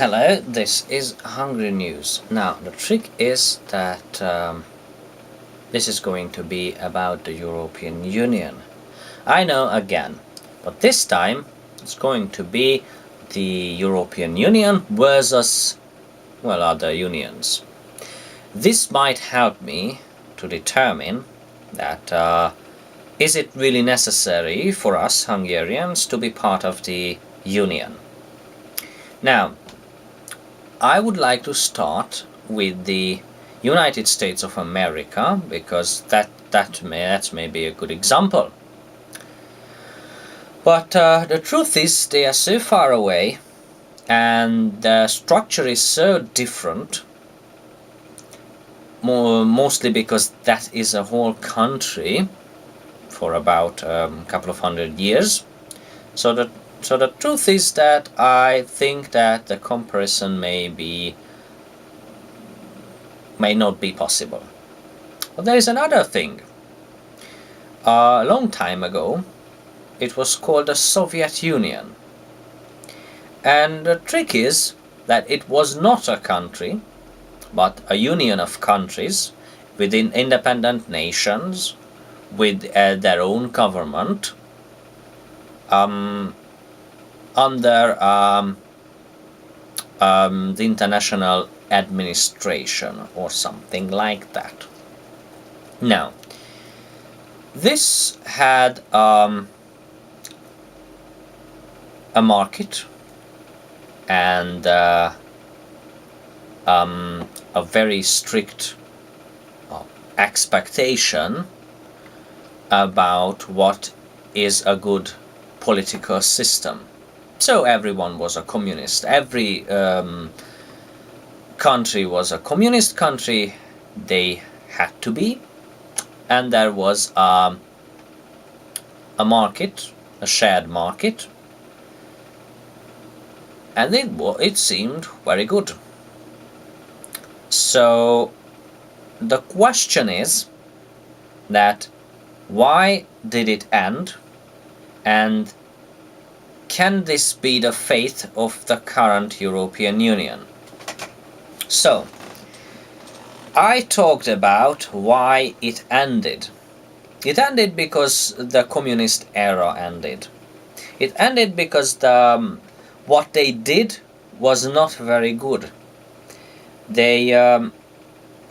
Hello, this is Hungry News. Now, the trick is that this is going to be about the European Union. I know again, but this time it's going to be the European Union versus, well, other unions. This might help me to determine that is it really necessary for us Hungarians to be part of the Union. Now, I would like to start with the United States of America because that's maybe a good example. But the truth is they are so far away and the structure is so different, mostly because that is a whole country for about a couple of hundred years. So the truth is that I think that the comparison may not be possible. But there is another thing. A long time ago, it was called the Soviet Union. And the trick is that it was not a country, but a union of countries within independent nations with their own government under the international administration or something like that. Now, this had a market and a very strict expectation about what is a good political system. So everyone was a communist. Every country was a communist country. They had to be. And there was a market, a shared market. And it seemed very good. So the question is that why did it end, and can this be the fate of the current European Union? So, I talked about why it ended. It ended because the communist era ended. It ended because what they did was not very good. They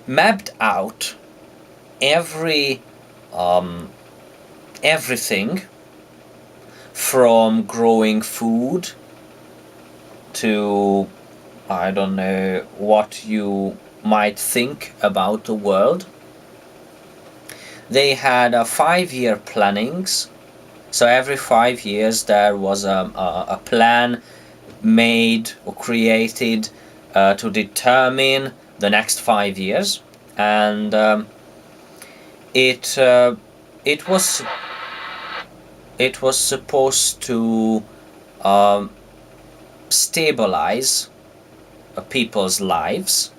mapped out everything from growing food to I don't know what you might think about the world. They had 5-year plannings, so every 5 years there was a plan made or created to determine the next 5 years, and it was supposed to stabilize people's lives,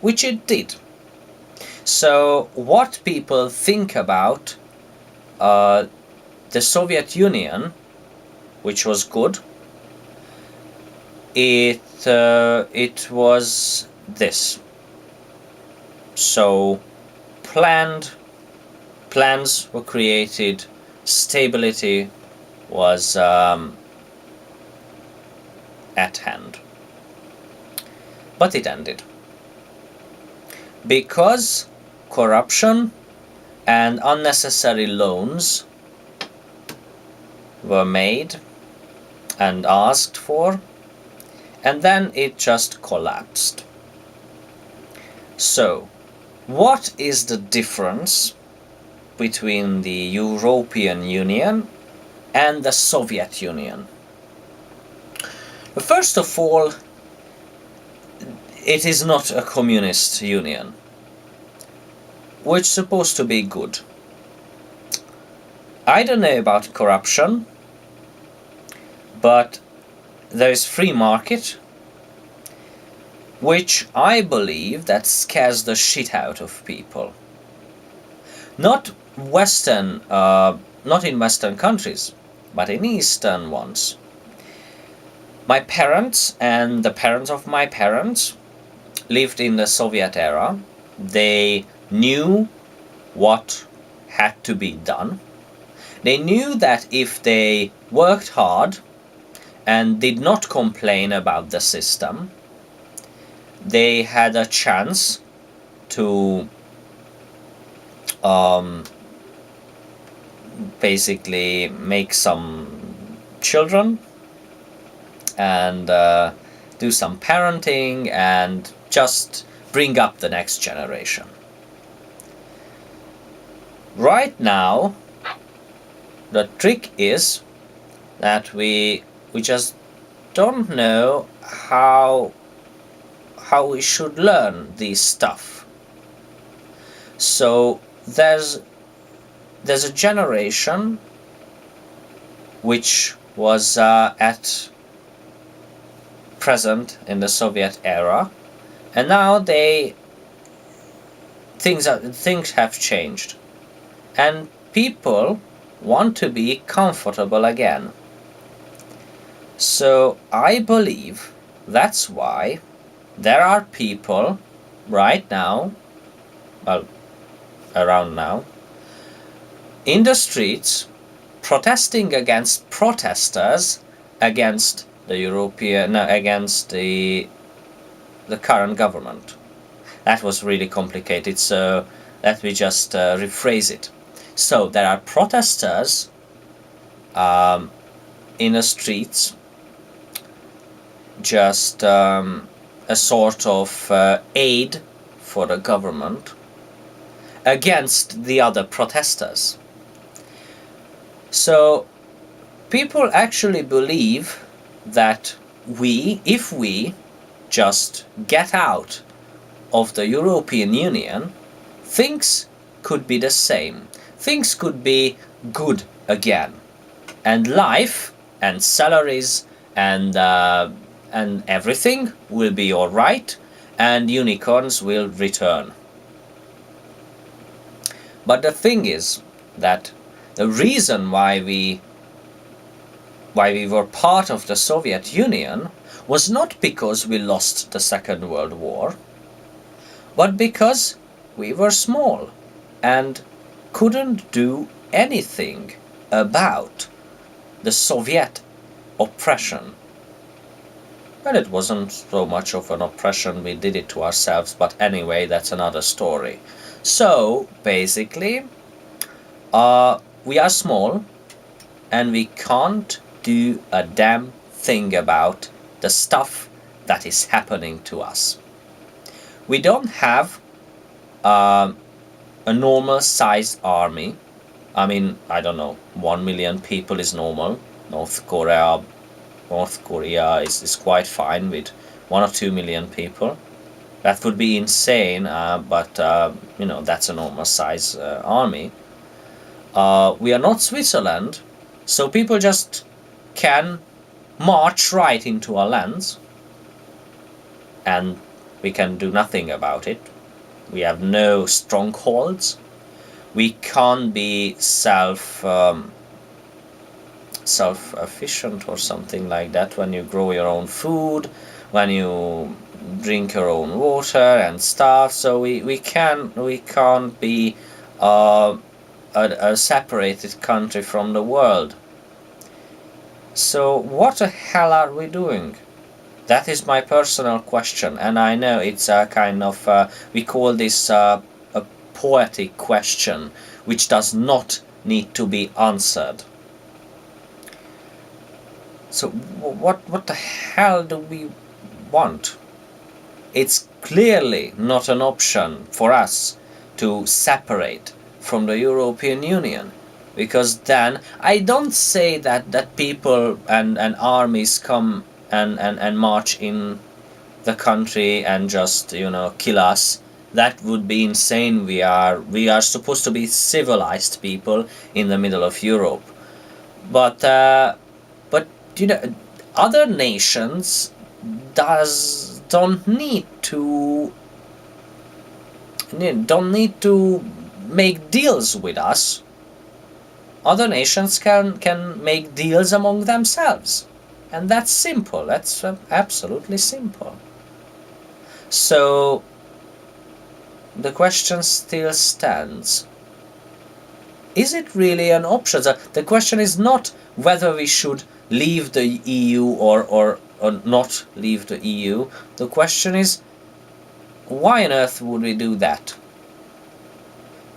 which it did. So what people think about the Soviet Union, which was good, it was this. So plans were created, stability was at hand. But it ended. Because corruption and unnecessary loans were made and asked for, and then it just collapsed. So, what is the difference between the European Union and the Soviet Union? First of all, it is not a communist union, which is supposed to be good. I don't know about corruption, but there is free market, which I believe that scares the shit out of people. Not in Western countries, but in Eastern ones. My parents and the parents of my parents lived in the Soviet era. They knew what had to be done. They knew that if they worked hard and did not complain about the system, they had a chance to basically make some children and do some parenting and just bring up the next generation. Right now, the trick is that we just don't know how we should learn this stuff. So there's a generation which was at present in the Soviet era, and now things have changed, and people want to be comfortable again. So I believe that's why there are people right now, well, around now, in the streets protesting against protesters against against the current government. That was really complicated, so let me just rephrase it. So there are protesters in the streets, just a sort of aid for the government against the other protesters. So people actually believe that if we just get out of the European Union, things could be the same. Things could be good again, and life and salaries and everything will be all right, and unicorns will return. But the thing is that the reason why we were part of the Soviet Union was not because we lost the Second World War, but because we were small and couldn't do anything about the Soviet oppression. Well, it wasn't so much of an oppression, we did it to ourselves, but anyway, that's another story. So, basically, we are small and we can't do a damn thing about the stuff that is happening to us. We don't have a normal sized army. I mean, I don't know, 1 million people is normal. North Korea is quite fine with 1 or 2 million people. That would be insane, but that's a normal size army. We are not Switzerland, so people just can march right into our lands and we can do nothing about it. We have no strongholds. We can't be self-efficient or something like that when you grow your own food, when you drink your own water and stuff. So we can't be a separated country from the world. So what the hell are we doing? That is my personal question, and I know it's a kind of we call this a poetic question which does not need to be answered. So what the hell do we want? It's clearly not an option for us to separate from the European Union, because then I don't say that people and armies come and march in the country and just kill us. That would be insane. We are supposed to be civilized people in the middle of Europe, but other nations don't need to make deals with us. Other nations can make deals among themselves. And that's simple. That's absolutely simple. So the question still stands. Is it really an option? The question is not whether we should leave the EU or not leave the EU. The question is, why on earth would we do that?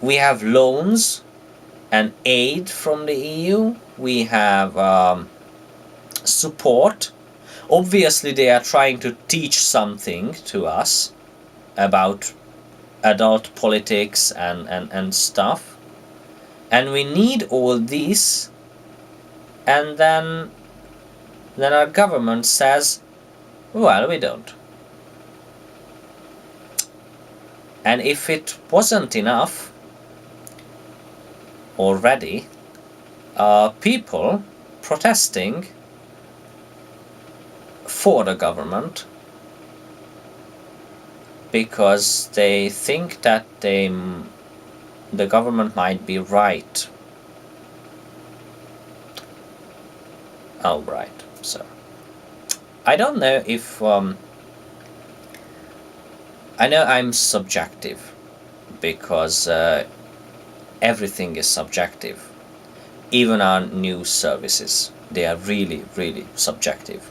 We have loans and aid from the EU. We have support. Obviously, they are trying to teach something to us about adult politics and stuff. And we need all these, and then our government says, well, we don't. And if it wasn't enough already, people protesting for the government because they think that the government might be right. Oh, right. So I don't know if I know I'm subjective because everything is subjective. Even our news services, they are really, really subjective.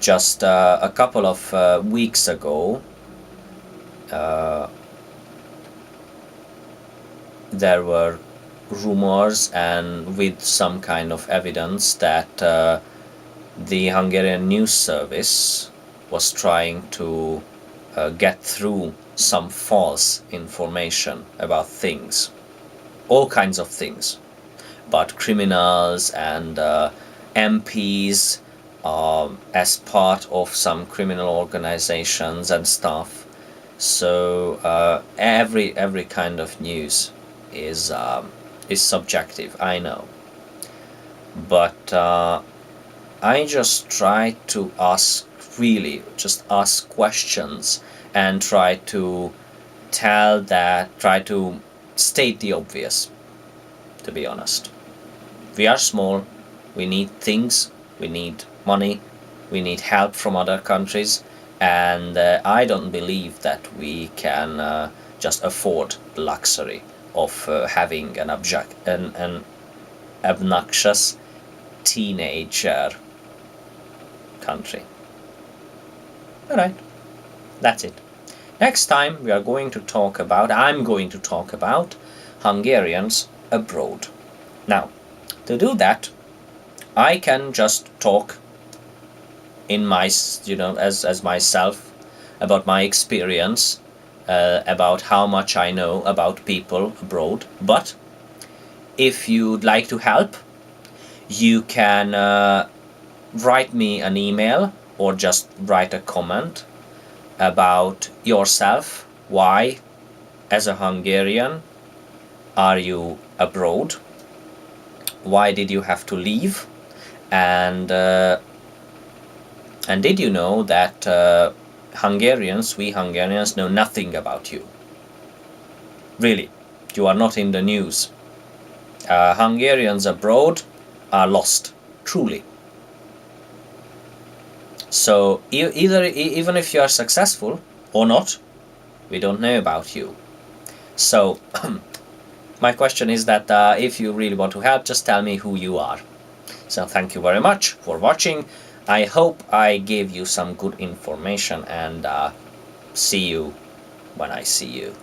Just a couple of weeks ago, there were rumors and with some kind of evidence that the Hungarian news service was trying to get through some false information about things, all kinds of things, about criminals and MPs as part of some criminal organizations and stuff. So every kind of news is subjective, I know, but I just try to just ask questions and try to state the obvious, to be honest. We are small, we need things, we need money, we need help from other countries, and I don't believe that we can just afford the luxury of having an obnoxious teenager country. Alright, that's it. Next time I'm going to talk about Hungarians abroad. Now, to do that, I can just talk in as myself about my experience, about how much I know about people abroad. But if you'd like to help, you can write me an email or just write a comment about yourself. Why, as a Hungarian, are you abroad? Why did you have to leave? And did you know that we Hungarians know nothing about you? Really, you are not in the news. Hungarians abroad are lost, truly. So even if you are successful or not, we don't know about you. So my question is that if you really want to help, just tell me who you are. So thank you very much for watching. I hope I gave you some good information, and see you when I see you.